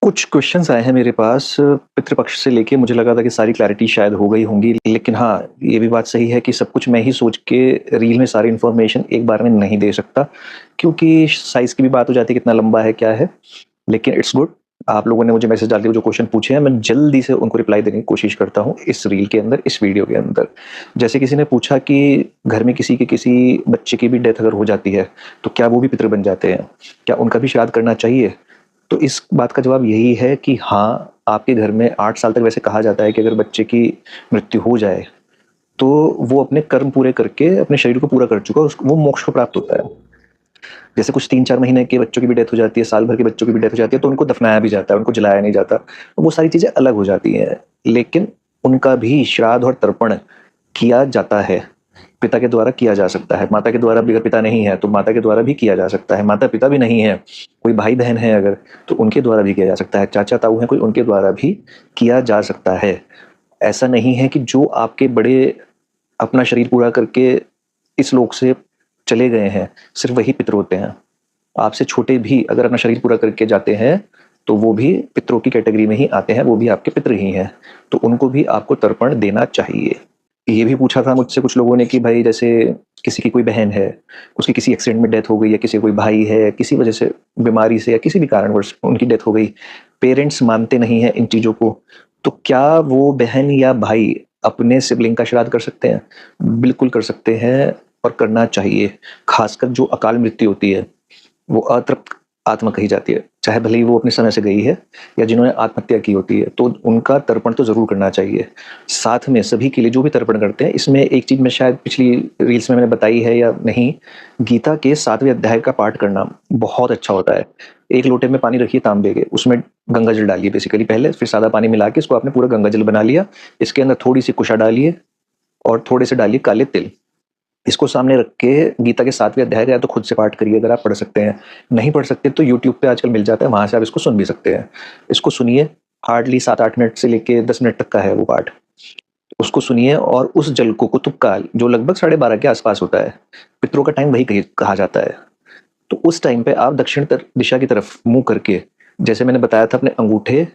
कुछ क्वेश्चंस आए हैं मेरे पास पितृपक्ष से लेके। मुझे लगा था कि सारी क्लैरिटी शायद हो गई होंगी, लेकिन हाँ, ये भी बात सही है कि सब कुछ मैं ही सोच के रील में सारी इन्फॉर्मेशन एक बार में नहीं दे सकता, क्योंकि साइज़ की भी बात हो जाती है, कितना लंबा है, क्या है। लेकिन इट्स गुड, आप लोगों ने मुझे मैसेज डाल के जो क्वेश्चन पूछे हैं, मैं जल्दी से उनको रिप्लाई देने की कोशिश करता हूँ इस रील के अंदर, इस वीडियो के अंदर। जैसे किसी ने पूछा कि घर में किसी बच्चे की भी डेथ अगर हो जाती है, तो क्या वो भी पितृ बन जाते हैं? क्या उनका भी श्राद्ध करना चाहिए? तो इस बात का जवाब यही है कि हाँ, आपके घर में 8 साल तक वैसे कहा जाता है कि अगर बच्चे की मृत्यु हो जाए, तो वो अपने कर्म पूरे करके अपने शरीर को पूरा कर चुका है, उसको वो मोक्ष को प्राप्त होता है। जैसे कुछ 3-4 महीने के बच्चों की भी डेथ हो जाती है, साल भर के बच्चों की भी डेथ हो जाती है, तो उनको दफनाया भी जाता है, उनको जलाया नहीं जाता। तो वो सारी चीज़ें अलग हो जाती हैं, लेकिन उनका भी श्राद्ध और तर्पण किया जाता है। पिता के द्वारा किया जा सकता है, माता के द्वारा भी, अगर पिता नहीं है तो माता के द्वारा भी किया जा सकता है। माता-पिता भी नहीं है, कोई भाई-बहन है अगर, तो उनके द्वारा भी किया जा सकता है। चाचा-ताऊ हैं कोई, उनके द्वारा भी किया जा सकता है। ऐसा नहीं है कि जो आपके बड़े अपना शरीर पूरा करके इस लोक से चले गए हैं, सिर्फ़ वही पितृ होते हैं। आपसे छोटे भी अगर अपना शरीर पूरा करके जाते हैं, तो वो भी पितरों की कैटेगरी में ही आते हैं, वो भी आपके पितृ ही हैं। तो उनको भी आपको तर्पण देना चाहिए। ये भी पूछा था मुझसे कुछ लोगों ने कि भाई जैसे किसी की कोई बहन है, उसकी किसी एक्सीडेंट में डेथ हो गई, या किसी का कोई भाई है, किसी वजह से बीमारी से या किसी भी कारणवश उनकी डेथ हो गई, पेरेंट्स मानते नहीं हैं इन चीज़ों को, तो क्या वो बहन या भाई अपने सिबलिंग का श्राद्ध कर सकते हैं? बिल्कुल कर सकते हैं, और करना चाहिए। ख़ासकर जो अकाल मृत्यु होती है, वो अतृप्त आत्मा कही जाती है, चाहे भले ही वो अपने समय से गई है या जिन्होंने आत्महत्या की होती है, तो उनका तर्पण तो ज़रूर करना चाहिए। साथ में सभी के लिए जो भी तर्पण करते हैं, इसमें एक चीज़ मैं शायद पिछली रील्स में मैंने बताई है या नहीं, गीता के 7वें अध्याय का पाठ करना बहुत अच्छा होता है। एक लोटे में पानी रखिए तांबे के, उसमें गंगा जल डालिए बेसिकली पहले, फिर सादा पानी मिला के इसको आपने पूरा गंगा जल बना लिया। इसके अंदर थोड़ी-सी कुशा डालिए और थोड़े से डालिए काले तिल। इसको सामने रख के गीता के 7वें अध्याय का या तो खुद से पाठ करिए अगर आप पढ़ सकते हैं। नहीं पढ़ सकते तो यूट्यूब पे आजकल मिल जाता है, वहाँ से आप इसको सुन भी सकते हैं। इसको सुनिए, हार्डली 7-8 मिनट से लेके 10 मिनट तक का है वो पाठ। उसको सुनिए और उस जल को कुतुब काल, जो लगभग 12:30 के आसपास होता है, पितरों का टाइम वही कहा जाता है। तो उस टाइम पे आप दक्षिण दिशा की तरफ मुँह करके, जैसे मैंने बताया था अपने अंगूठे,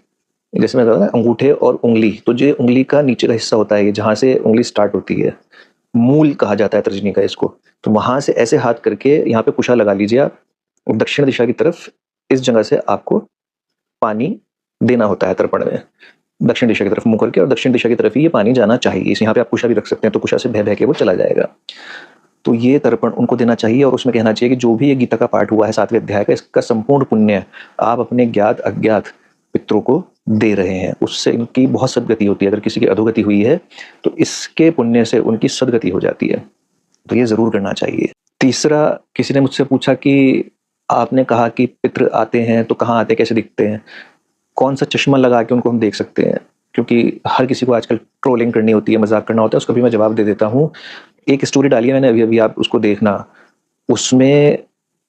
जैसे मैंने बताया ना अंगूठे और उँगली, तो जो उँगली का नीचे का हिस्सा होता है, ये जहाँ से उँगली स्टार्ट होती है, मूल कहा जाता है तर्जनी का इसको। तो वहाँ से ऐसे हाथ करके यहाँ पे कुशा लगा लीजिए आप, और दक्षिण दिशा की तरफ इस जगह से आपको पानी देना होता है तर्पण में। दक्षिण दिशा की तरफ मुँह करके, और दक्षिण दिशा की तरफ ही ये पानी जाना चाहिए। इस यहाँ पे आप कुशा भी रख सकते हैं, तो कुशा से बह-बह के वो चला जाएगा। तो ये तर्पण उनको देना चाहिए, और उसमें कहना चाहिए कि जो भी ये गीता का पाठ हुआ है 7वें अध्याय का, इसका संपूर्ण पुण्य आप अपने ज्ञात-अज्ञात पितरों को दे रहे हैं। उससे इनकी बहुत सद्गति होती है। अगर किसी की अधोगति हुई है, तो इसके पुण्य से उनकी सद्गति हो जाती है। तो ये ज़रूर करना चाहिए। तीसरा, किसी ने मुझसे पूछा कि आपने कहा कि पितृ आते हैं, तो कहाँ आते हैं, कैसे दिखते हैं? कौन-सा चश्मा लगा के उनको हम देख सकते हैं? क्योंकि हर किसी को आजकल ट्रोलिंग करनी होती है, मज़ाक करना होता है, उसका भी मैं जवाब दे देता हूँ। एक स्टोरी डाली है मैंने अभी-अभी, आप उसको देखना। उसमें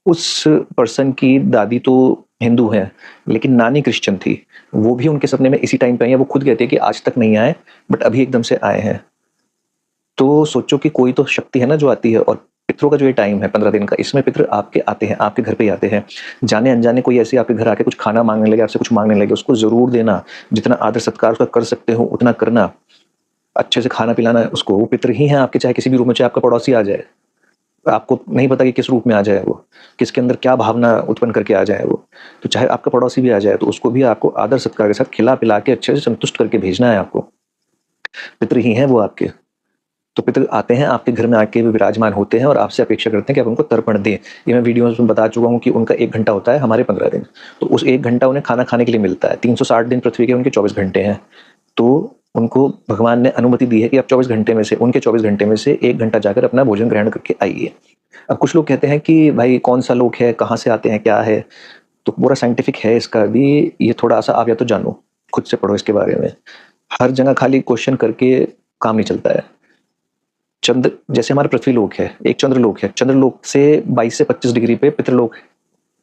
उस पर्सन की दादी तो हिंदू हैं, लेकिन नानी क्रिश्चियन थी। वो भी उनके सपने में इसी टाइम पे आई हैं। वो खुद कहती है कि आज तक नहीं आए, बट अभी एकदम से आए हैं। तो सोचो कि कोई तो शक्ति है ना जो आती है, और पितरों का जो ये टाइम है 15 दिन का, इसमें पितर आपके आते हैं, आपके घर पे ही आते हैं। जाने-अनजाने कोई ऐसे आपके घर आके कुछ खाना माँगने लगे, आपसे कुछ माँगने लगे, उसको ज़रूर देना। जितना आदर-सत्कार उसका कर सकते हो, उतना करना। अच्छे से खाना पिलाना है उसको, वो पितर ही हैं आपके, चाहे किसी भी रूप में, चाहे आपका पड़ोसी आ जाए। आपको नहीं पता कि किस रूप में आ जाए वो, किसके अंदर क्या भावना उत्पन्न करके आ जाए वो। तो चाहे आपका पड़ोसी भी आ जाए, तो उसको भी आपको आदर-सत्कार के साथ खिला-पिला के अच्छे से संतुष्ट करके भेजना है आपको। पितर ही हैं वो आपके। तो पितर आते हैं, आपके घर में आके वो विराजमान होते हैं और आपसे अपेक्षा करते हैं कि आप उनको तर्पण दें। ये मैं वीडियोज़ में बता चुका हूँ कि उनका 1 घंटा होता है, हमारे 15 दिन। तो उस 1 घंटा उन्हें खाना खाने के लिए मिलता है। 360 दिन पृथ्वी के उनके 24 घंटे हैं। तो उनको भगवान ने अनुमति दी है कि आप 24 घंटे में से, उनके 24 घंटे में से 1 घंटा जाकर अपना भोजन ग्रहण करके आइए। अब कुछ लोग कहते हैं कि भाई कौन-सा लोक है, कहाँ से आते हैं, क्या है? तो पूरा साइंटिफिक है इसका भी। ये थोड़ा-सा आप या तो जानो, खुद से पढ़ो इसके बारे में। हर जगह खाली क्वेश्चन करके काम नहीं चलता है। चंद्र, जैसे हमारा पृथ्वी लोक है, एक चंद्रलोक है। चंद्रलोक से 22 से 25 डिग्री पे पितृलोक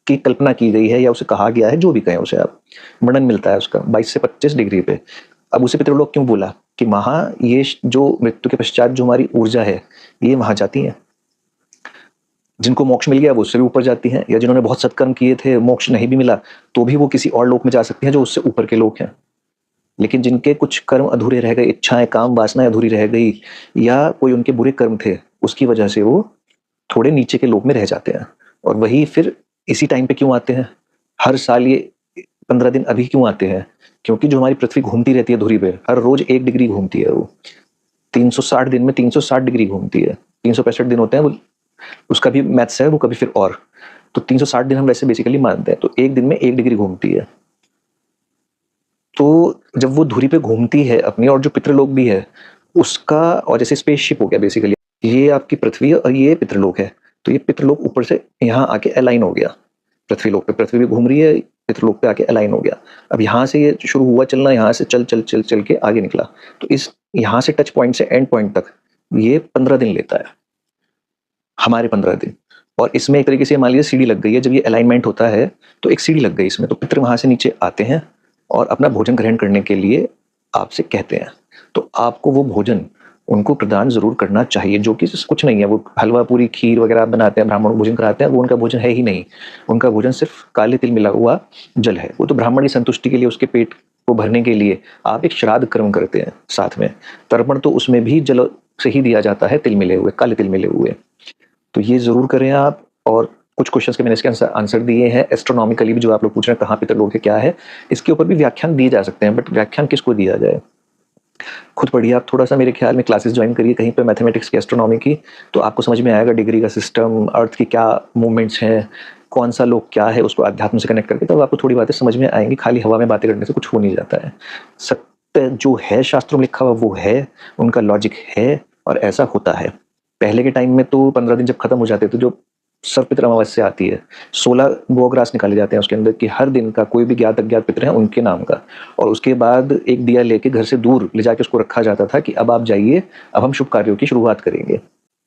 की कल्पना की गई है, या उसे कहा गया है, जो भी कहें उसे आप। वर्णन मिलता है उसका 22 से 25 डिग्री पे। अब उसे पितृलोक क्यों बोला? कि वहाँ ये जो मृत्यु के पश्चात जो हमारी ऊर्जा है, ये वहाँ जाती है। जिनको मोक्ष मिल गया वो उससे भी ऊपर जाती हैं, या जिन्होंने बहुत सत्कर्म किए थे मोक्ष नहीं भी मिला तो भी वो किसी और लोक में जा सकती हैं जो उससे ऊपर के लोक हैं। लेकिन जिनके कुछ कर्म अधूरे रह गए, इच्छाएं काम वासनाएं अधूरी रह गई, या कोई उनके बुरे कर्म थे, उसकी वजह से वो थोड़े नीचे के लोक में रह जाते हैं। और वही फिर इसी टाइम पे क्यों आते हैं, हर साल ये 15 दिन अभी क्यों आते हैं? क्योंकि जो हमारी पृथ्वी घूमती रहती है धुरी पे, हर रोज 1 डिग्री घूमती है वो। 360 दिन में 360 डिग्री घूमती है। 365 दिन होते हैं वो, उसका भी मैथ्स है वो, कभी फिर और। तो 360 दिन हम वैसे बेसिकली मानते हैं, तो एक दिन में 1 डिग्री घूमती है। तो जब वो धुरी पे घूमती है अपनी, और जो पितृलोक भी है उसका, और जैसे स्पेसशिप हो गया बेसिकली, ये आपकी पृथ्वी है और ये पितृलोक है, तो ये पितृलोक ऊपर से यहाँ आके अलाइन हो गया पृथ्वी लोक पे, पृथ्वी भी घूम रही है, पितृलोक पे आके अलाइन हो गया। अब यहाँ से ये शुरू हुआ चलना, यहाँ से चल चल चल चल के आगे निकला, तो इस यहाँ से टच पॉइंट से एंड पॉइंट तक ये 15 दिन लेता है, हमारे 15 दिन। और इसमें एक तरीके से मान लीजिए सीढ़ी लग गई है, जब ये अलाइनमेंट होता है तो एक सीढ़ी लग गई इसमें, तो पितृ वहां से नीचे आते हैं और अपना भोजन ग्रहण करने के लिए आपसे कहते हैं, तो आपको वो भोजन उनको प्रदान जरूर करना चाहिए, जो कि कुछ नहीं है, वो हलवा पूरी खीर वगैरह आप बनाते हैं, ब्राह्मण को भोजन कराते हैं, वो उनका भोजन है ही नहीं। उनका भोजन सिर्फ काले तिल मिला हुआ जल है। वो तो ब्राह्मण की संतुष्टि के लिए, उसके पेट को भरने के लिए आप एक श्राद्ध कर्म करते हैं साथ में। तर्पण तो उसमें भी जल से ही दिया जाता है, तिल मिले हुए, काले तिल मिले हुए। तो ये जरूर करें आप। और कुछ क्वेश्चंस के मैंने इसके आंसर दिए हैं। एस्ट्रोनॉमिकली भी जो आप लोग पूछ रहे हैं कहाँ पितृलोक है क्या है, इसके ऊपर भी व्याख्यान दिए जा सकते हैं, बट व्याख्यान किसको दिया जाए, खुद पढ़िए आप थोड़ा सा, मेरे ख्याल में क्लासेस ज्वाइन करिए कहीं पे मैथमेटिक्स की, एस्ट्रोनॉमी की, तो आपको समझ में आएगा डिग्री का सिस्टम, अर्थ की क्या मूवमेंट्स हैं, कौन सा लोक क्या है, उसको अध्यात्म से कनेक्ट करके तब आपको थोड़ी बातें समझ में आएंगी। खाली हवा में बातें करने से कुछ हो नहीं जाता है। सत्य जो है शास्त्रों में लिखा हुआ वो है, उनका लॉजिक है और ऐसा होता है। पहले के टाइम में तो 15 दिन जब खत्म हो जाते थे, जो सर्वपितृ अमावस्या आती है, 16 गोग्रास निकाले जाते हैं उसके अंदर, कि हर दिन का कोई भी ज्ञात अज्ञात पितृ है उनके नाम का, और उसके बाद एक दिया लेके घर से दूर ले जाके उसको रखा जाता था कि अब आप जाइए, अब हम शुभ कार्यों की शुरुआत करेंगे।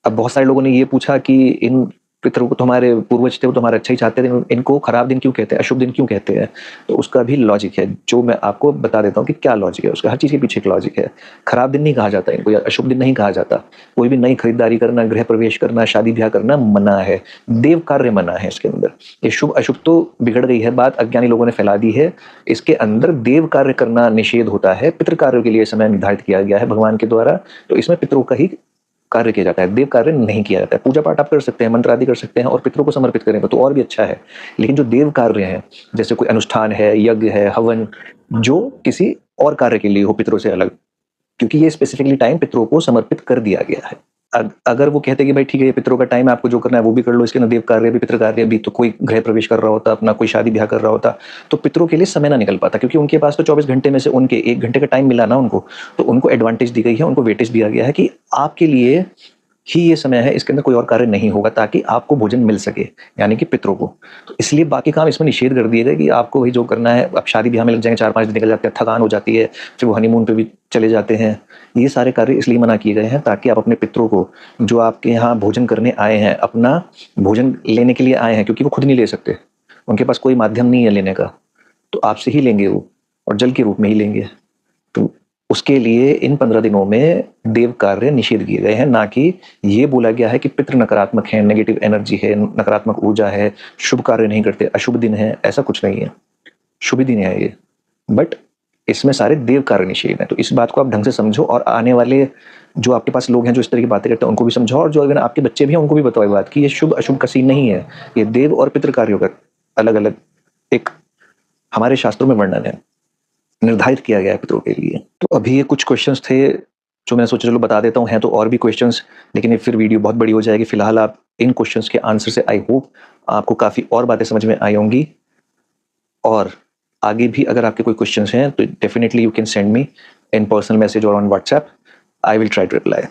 अब बहुत सारे लोगों ने ये पूछा कि इन पितरों को, तुम्हारे पूर्वज थे वो तुम्हारा अच्छा ही चाहते थे, इनको खराब दिन क्यों कहते हैं, अशुभ दिन क्यों कहते हैं? तो उसका भी लॉजिक है, जो मैं आपको बता देता हूँ कि क्या लॉजिक है उसका। हर चीज़ के पीछे एक लॉजिक है। खराब दिन नहीं कहा जाता इनको, या अशुभ दिन नहीं कहा जाता। कोई भी नई खरीदारी करना, गृह प्रवेश करना, शादी ब्याह करना मना है, देव कार्य मना है इसके अंदर। ये शुभ अशुभ तो बिगड़ गई है बात, अज्ञानी लोगों ने फैला दी है। इसके अंदर देव कार्य करना निषेध होता है, पितृ कार्यों के लिए समय निर्धारित किया गया है भगवान के द्वारा, तो इसमें पितरों का ही कार्य किया जाता है, देव कार्य नहीं किया जाता है। पूजा पाठ आप कर सकते हैं, मंत्र आदि कर सकते हैं और पितरों को समर्पित करेंगे तो और भी अच्छा है। लेकिन जो देव कार्य है, जैसे कोई अनुष्ठान है, यज्ञ है, हवन, जो किसी और कार्य के लिए हो पितरों से अलग, क्योंकि ये स्पेसिफिकली टाइम पितरों को समर्पित कर दिया गया है। अगर वो कहते कि भाई ठीक है ये पितरों का टाइम है, आपको जो करना है वो भी कर लो, इसके अंदर देव कार्य भी पितृ कार्य भी, तो कोई गृह प्रवेश कर रहा होता, अपना कोई शादी ब्याह कर रहा होता, तो पितरों के लिए समय ना निकल पाता, क्योंकि उनके पास तो 24 घंटे में से उनके 1 घंटे का टाइम मिला ना उनको, तो उनको एडवांटेज दी गई है, उनको वेटेज दिया गया है कि आपके लिए ही ये समय है, इसके अंदर कोई और कार्य नहीं होगा, ताकि आपको भोजन मिल सके, यानी कि पितरों को। तो इसलिए बाकी काम इसमें निषेध कर दिए गए कि आपको वही जो करना है। अब शादी ब्याह में लग जाएंगे, 4-5 दिन निकल जाते हैं, थकान हो जाती है, फिर वो हनीमून पे भी चले जाते हैं। ये सारे कार्य इसलिए मना किए गए हैं ताकि आप अपने पितरों को, जो आपके यहाँ भोजन करने आए हैं, अपना भोजन लेने के लिए आए हैं, क्योंकि वो खुद नहीं ले सकते, उनके पास कोई माध्यम नहीं है लेने का, तो आपसे ही लेंगे वो, और जल के रूप में ही लेंगे। तो उसके लिए इन 15 दिनों में देव कार्य निषेध किए गए हैं, ना कि ये बोला गया है कि पितृ नकारात्मक है, नेगेटिव एनर्जी है, नकारात्मक ऊर्जा है, शुभ कार्य नहीं करते, अशुभ दिन है, ऐसा कुछ नहीं है। शुभ दिन है ये, बट इसमें सारे देव कार्य निषेध है। तो इस बात को आप ढंग से समझो, और आने वाले जो आपके पास लोग हैं जो इस तरह की बातें करते हैं उनको भी समझाओ, और जो अगर आपके बच्चे भी हैं उनको भी बताओ बात कि ये शुभ अशुभ का सीन नहीं है, ये देव और पितृ कार्यों का अलग अलग एक हमारे शास्त्रों में वर्णन है, निर्धारित किया गया है पितरों के लिए। तो अभी ये कुछ क्वेश्चंस थे जो मैंने सोचा चलो बता देता हूँ, हैं तो और भी क्वेश्चंस, लेकिन ये फिर वीडियो बहुत बड़ी हो जाएगी। फिलहाल आप इन क्वेश्चंस के आंसर से आई होप आपको काफ़ी और बातें समझ में आई होंगी, और आगे भी अगर आपके कोई क्वेश्चंस हैं तो definitely you can send me in personal message और on WhatsApp, I will try to reply.